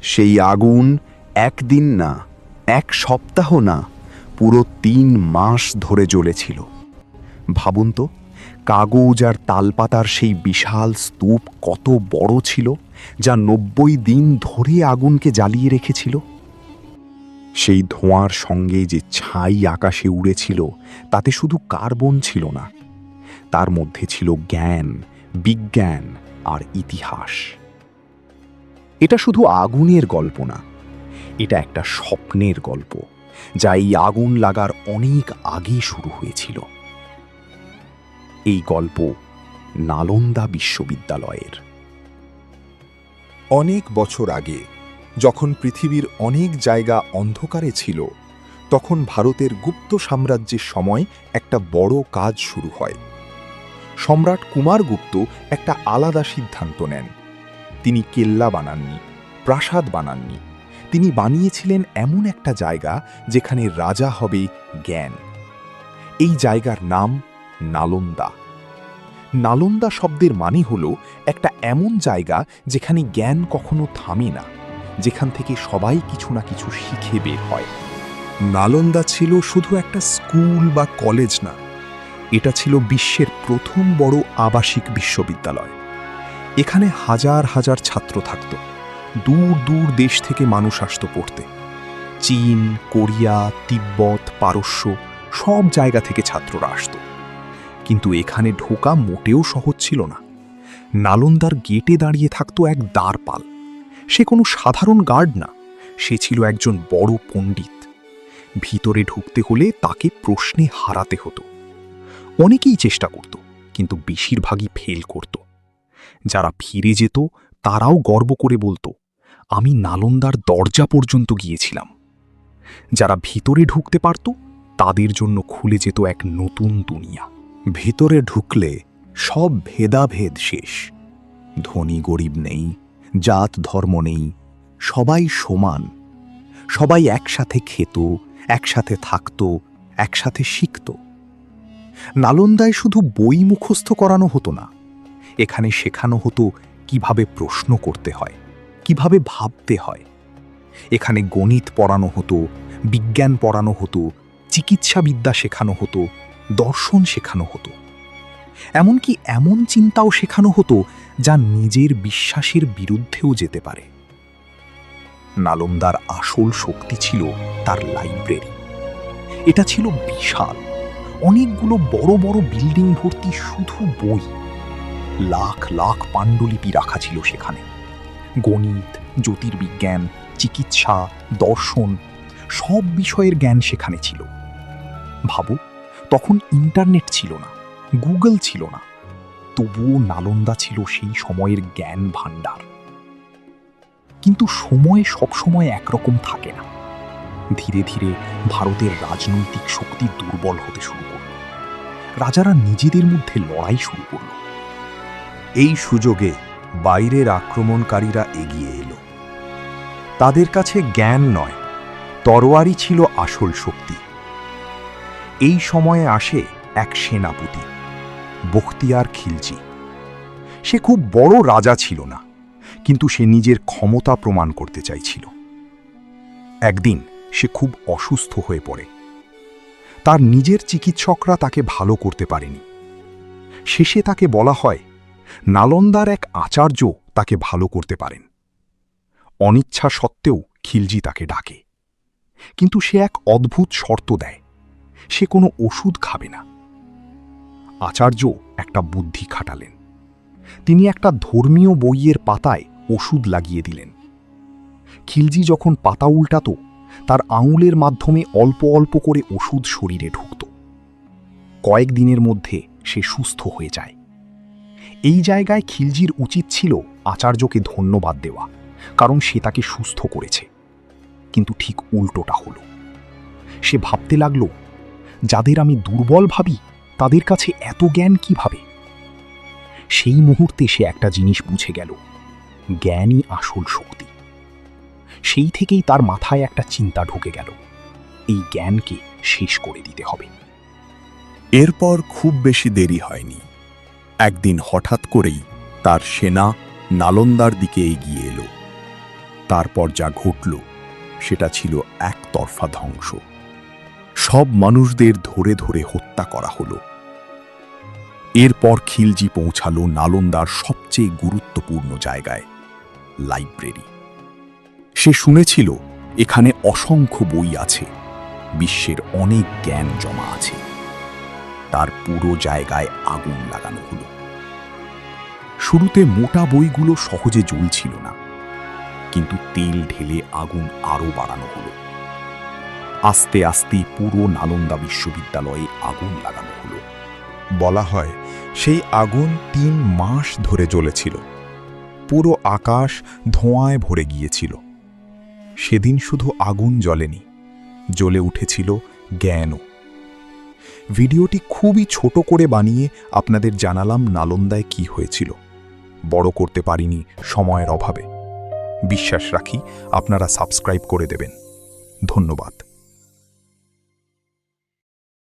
সেই আগুন একদিন না, এক সপ্তাহ না, পুরো ৩ মাস ধরে জ্বলেছিল। ভাবুন তো, কাগজ আর তালপাতার সেই বিশাল স্তূপ কত বড় ছিল, যা ৯০ দিন ধরে আগুনকে জ্বালিয়ে রেখেছিল। সেই ধোঁয়ার সঙ্গে যে ছাই আকাশে উড়েছিল, তাতে শুধু কার্বন ছিল না, তার মধ্যে ছিল জ্ঞান, বিজ্ঞান আর ইতিহাস। এটা শুধু আগুনের গল্প না, এটা একটা স্বপ্নের গল্প, যা এই আগুন লাগার অনেক আগে শুরু হয়েছিল। এই গল্প নালন্দা বিশ্ববিদ্যালয়ের। অনেক বছর আগে, যখন পৃথিবীর অনেক জায়গা অন্ধকারে ছিল, তখন ভারতের গুপ্ত সাম্রাজ্যের সময় একটা বড় কাজ শুরু হয়। সম্রাট কুমারগুপ্ত একটা আলাদা সিদ্ধান্ত নেন। তিনি কেল্লা বানাননি, প্রাসাদ বানাননি, তিনি বানিয়েছিলেন এমন একটা জায়গা যেখানে রাজা হবে জ্ঞান। এই জায়গার নাম নালন্দা। নালন্দা শব্দের মানে হলো একটা এমন জায়গা যেখানে জ্ঞান কখনো থামে না, যেখান থেকে সবাই কিছু না কিছু শিখে বের হয়। নালন্দা ছিল শুধু একটা স্কুল বা কলেজ না, এটা ছিল বিশ্বের প্রথম বড় আবাসিক বিশ্ববিদ্যালয়। এখানে হাজার হাজার ছাত্র থাকত, দূর দূর দেশ থেকে মানুষ আসত পড়তে। চীন, কোরিয়া, তিব্বত, পারস্য সব জায়গা থেকে ছাত্ররা আসত। কিন্তু এখানে ঢোকা মোটেও সহজ ছিল না। নালন্দার গেটে দাঁড়িয়ে থাকত এক দ্বারপাল। সে কোনো সাধারণ গার্ড না, সে ছিল একজন বড় পণ্ডিত। ভিতরে ঢুকতে হলে তাকে প্রশ্নে হারাতে হতো। অনেকেই চেষ্টা করত, কিন্তু বেশিরভাগই ফেল করত। যারা ফিরে যেত তারাও গর্ব করে বলতো, আমি নালন্দার দরজা পর্যন্ত গিয়েছিলাম। যারা ভিতরে ঢুকতে পারত তাদের জন্য খুলে যেত এক নতুন দুনিয়া। ভেতরে ঢুকলে সব ভেদাভেদ শেষ। ধনী গরিব নেই, জাত ধর্ম নেই, সবাই সমান। সবাই একসাথে খেত, একসাথে থাকত, একসাথে শিখত। নালন্দায় শুধু বই মুখস্থ করানো হতো না, এখানে শেখানো হতো কিভাবে প্রশ্ন করতে হয়, কিভাবে ভাবতে হয়। এখানে গণিত পড়ানো হতো, বিজ্ঞান পড়ানো হতো, চিকিৎসাবিদ্যা শেখানো হতো, দর্শন শেখানো হতো। এমনকি এমন চিন্তাও শেখানো হতো যা নিজের বিশ্বাসের বিরুদ্ধেও যেতে পারে। নালন্দার আসল শক্তি ছিল তার লাইব্রেরি। এটা ছিল বিশাল, অনেকগুলো বড় বড় বিল্ডিং ভর্তি শুধু বই। লাখ লাখ পাণ্ডুলিপি রাখা ছিল সেখানে। গণিত, জ্যোতির্বিজ্ঞান, চিকিৎসা, দর্শন সব বিষয়ের জ্ঞান সেখানে ছিল। ভাবো, তখন ইন্টারনেট ছিল না, গুগল ছিল না, তবুও নালন্দা ছিল সেই সময়ের জ্ঞান ভাণ্ডার। কিন্তু সময় সবসময় একরকম থাকে না। ধীরে ধীরে ভারতের রাজনৈতিক শক্তি দুর্বল হতে শুরু করল। রাজারা নিজেদের মধ্যে লড়াই শুরু করল। এই সুযোগে বাইরের আক্রমণকারীরা এগিয়ে এলো। তাদের কাছে জ্ঞান নয়, তরোয়ারি ছিল আসল শক্তি। এই সময়ে আসে এক সেনাপতি, বখতিয়ার খিলজি। সে খুব বড় রাজা ছিল না, কিন্তু সে নিজের ক্ষমতা প্রমাণ করতে চাইছিল। একদিন সে খুব অসুস্থ হয়ে পড়ে। তার নিজের চিকিৎসকরা তাকে ভালো করতে পারেনি। শেষে তাকে বলা হয়, নালন্দার এক আচার্য তাকে ভালো করতে পারেন। অনিচ্ছা সত্ত্বেও খিলজি তাকে ডাকে, কিন্তু সে এক অদ্ভুত শর্ত দেয়, সে কোনো ওষুধ খাবে না। আচার্য একটা বুদ্ধি খাটালেন। তিনি একটা ধর্মীয় বইয়ের পাতায় ওষুধ লাগিয়ে দিলেন। খিলজি যখন পাতা উল্টাত, তার আঙুলের মাধ্যমে অল্প অল্প করে ওষুধ শরীরে ঢুকত। কয়েকদিনের মধ্যে সে সুস্থ হয়ে যায়। এই জায়গায় খিলজির উচিত ছিল আচার্যকে ধন্যবাদ দেওয়া, কারণ সে তাকে সুস্থ করেছে। কিন্তু ঠিক উল্টোটা হলো। সে ভাবতে লাগলো, যাদের আমি দুর্বল ভাবি তাদের কাছে এত জ্ঞান কিভাবে? সেই মুহূর্তে সে একটা জিনিস বুঝে গেল, জ্ঞানই আসল শক্তি। সেই থেকেই তার মাথায় একটা চিন্তা ঢুকে গেল, এই জ্ঞানকে শেষ করে দিতে হবে। এরপর খুব বেশি দেরি হয়নি। একদিন হঠাৎ করেই তার সেনা নালন্দার দিকে এগিয়ে এলো। তারপর যা ঘটল সেটা ছিল একতরফা ধ্বংস। সব মানুষদের ধরে ধরে হত্যা করা হলো। এরপর খিলজি পৌঁছালো নালন্দার সবচেয়ে গুরুত্বপূর্ণ জায়গায়, লাইব্রেরি। সে শুনেছিল এখানে অসংখ্য বই আছে, বিশ্বের অনেক জ্ঞান জমা আছে। তার পুরো জায়গায় আগুন লাগানো হলো। শুরুতে মোটা বইগুলো সহজে জ্বলছিল না, কিন্তু তেল ঢেলে আগুন আরও বাড়ানো হলো। আস্তে আস্তে পুরো নালন্দা বিশ্ববিদ্যালয়ে আগুন লাগানো হলো। বলা হয় সেই আগুন 3 মাস ধরে জ্বলেছিল। পুরো আকাশ ধোঁয়ায় ভরে গিয়েছিল। সেদিন শুধু আগুন জ্বলেনি, জ্বলে উঠেছিল জ্ঞানও। ভিডিওটি খুবই ছোট করে বানিয়ে আপনাদের জানালাম নালন্দায় কি হয়েছিল। বড় করতে পারিনি সময়ের অভাবে। বিশ্বাস রাখি আপনারা সাবস্ক্রাইব করে দেবেন। ধন্যবাদ।